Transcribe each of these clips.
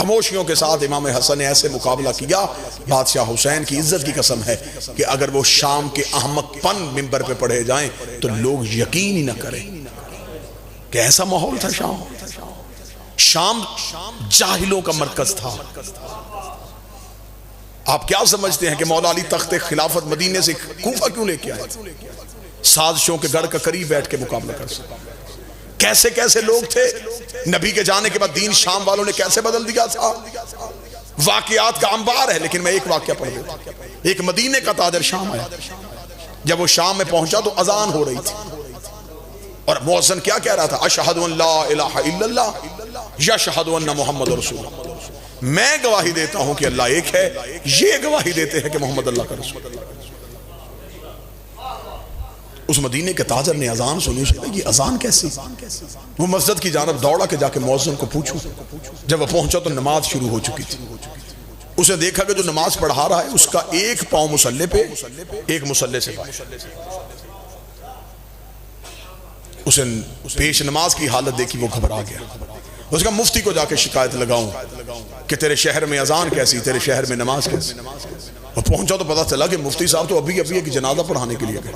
खामोशियों के साथ इमाम हसन ने ऐसे मुकाबला किया, बादशाह हुसैन की इज्जत की कसम है कि अगर वो शाम के अहमकपन मिंबर पे पढ़े जाएं तो लोग यकीन ही ना करें कि ऐसा माहौल था। शाम जाहिलों का मरकज था। आप क्या समझते हैं कि मौला अली तख्ते खिलाफत मदीने से कूफा क्यों लेके आए? साजिशों के गढ़ का करीब बैठ के मुकाबला कर सकते। कैसे कैसे लोग थे, नबी के जाने के बाद दीन शाम वालों ने कैसे बदल दिया था। वाकयात का अंबार है, लेकिन मैं एक वाकया पढ़ देता हूं। एक मदीने का ताजर शाम आया। जब वो शाम में पहुंचा तो अजान हो रही थी और मुअज्जिन क्या कह रहा था? अशहदु अन ला इलाहा इल्लल्लाह यशहदु अन्ना मुहम्मद रसूलुल्लाह। मैं गवाही देता हूं कि अल्लाह एक है, ये गवाही देते हैं कि मोहम्मद अल्लाह का रसूल। उस मदीने के ताजर ने अजान सुनी, ये अजान कैसी? वो मस्जिद की जानब दौड़ा के जाके मुअज्जिन को पूछूं। जब वो पहुंचा तो नमाज शुरू हो चुकी थी। उसे देखा कि जो नमाज पढ़ा रहा है उसका एक पांव मुसल्ले पे, एक मुसल्ले से बाहर। उसे पेश नमाज की हालत देखी, वो घबरा गया। उसका मुफ्ती को जाके शिकायत लगाऊं कि तेरे शहर में अजान कैसी, तेरे शहर में नमाज कैसी। वो पहुंचा तो पता चला कि मुफ्ती साहब तो अभी अभी एक जनाजा पढ़ाने के लिए गए।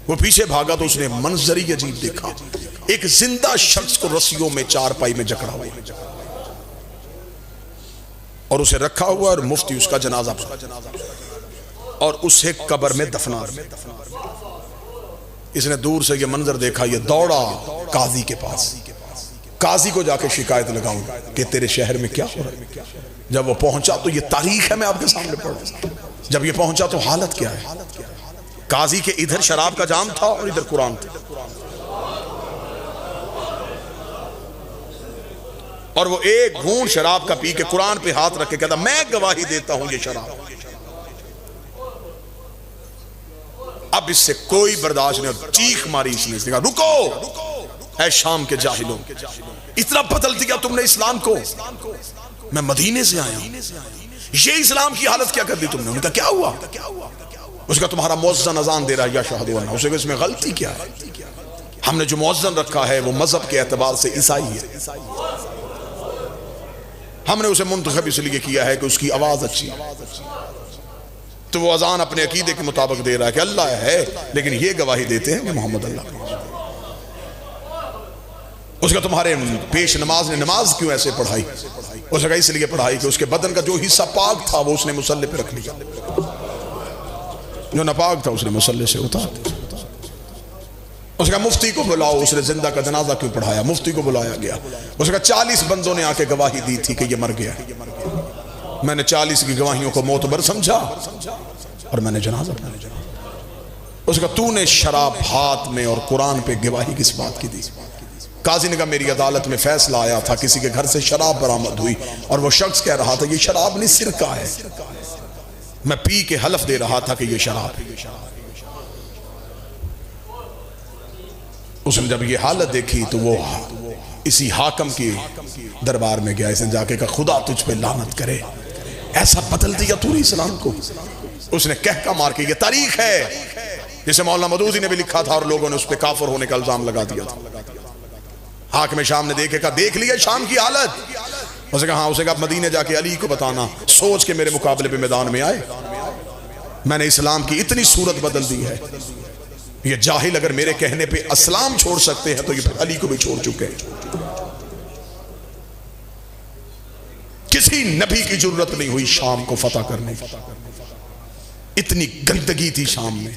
वो पीछे भागा तो उसने मंजर ही अजीब देखा। एक जिंदा शख्स को रस्सियों में चारपाई में जकड़ा हुआ और उसे रखा हुआ और मुफ्ती उसका जनाजा पढ़ा और उसे कब्र में दफना। इसने दूर से ये मंजर देखा, ये दौड़ा काजी के पास। काजी को जाके शिकायत लगाऊं कि तेरे शहर में क्या हो रहा है। जब वो पहुंचा तो ये तारीख है, मैं आपके सामने पढ़। जब ये पहुंचा तो हालत क्या है? काजी के इधर शराब का जाम था और इधर कुरान था, और वो एक घूंट शराब का पी के कुरान पे हाथ रख के कहता मैं गवाही देता हूं ये शराब। अब इससे कोई बर्दाश्त नहीं, चीख मारी इसने, कहा रुको ऐ शाम के जाहिलों, इतना बदल दिया तुमने इस्लाम को। मैं मदीने से आया हूं, ये इस्लाम की हालत क्या कर दी तुमने? उनका क्या हुआ? उसका तुम्हारा मुअज्जिन अजान दे रहा है या शहदु अन्ना, उसे इसमें गलती क्या है? हमने जो मुअज्जिन रखा है वो मजहब के एतबार से ईसाई है। हमने उसे मुंतखब इसलिए किया है कि उसकी आवाज अच्छी है, तो वो अजान अपने अकीदे के मुताबिक दे रहा है कि अल्लाह है, लेकिन ये गवाही देते हैं कि मोहम्मद अल्लाह। उसका तुम्हारे पेश नमाज ने नमाज क्यों ऐसे पढ़ाई? उसका इसलिए पढ़ाई कि उसके बदन का जो हिस्सा पाक था वो उसने मुसल्ले पे रख लिया, जो नापाक था उसने मुसल्ले से उतार दिया। उसका मुफ्ती को बुलाओ, उसने जिंदा का जनाजा क्यों पढ़ाया? मुफ्ती को बुलाया गया। उसका 40 बंदों ने आके गवाही दी थी कि ये मर गया। मैंने 40 की गवाहियों को मोतबर समझा और मैंने जनाजा पढ़ा। उसका तूने शराब हाथ में और कुरान पे गवाही किस बात की दी? काजी ने कहा मेरी अदालत में फैसला आया था, किसी के घर से शराब बरामद हुई और वो शख्स कह रहा था ये शराब नहीं सिरका है। मैं पी के हलफ दे रहा था कि ये शराब है। उसने जब ये हालत देखी तो वो इसी हाकम के दरबार में गया। इसने जाके कहा खुदा तुझ पे लानत करे, ऐसा बदल दिया तूने इस्लाम को। उसने कहका मार के, ये तारीख है जिसे मौलाना मदूदी ने भी लिखा था और लोगों ने उस पर काफिर होने का इल्जाम लगा दिया था। हाकिम शाम ने देखे, कहा देख लिया शाम की हालत? उसने कहा हाँ। उसे कहा मदीने जाके अली को बताना, सोच के मेरे मुकाबले पे मैदान में आए। मैंने इस्लाम की इतनी सूरत बदल दी है, ये जाहिल अगर मेरे कहने पे इस्लाम छोड़ सकते हैं तो ये अली को भी छोड़ चुके हैं। किसी नबी की जरूरत नहीं हुई शाम को फतह करने की, इतनी गंदगी थी शाम में।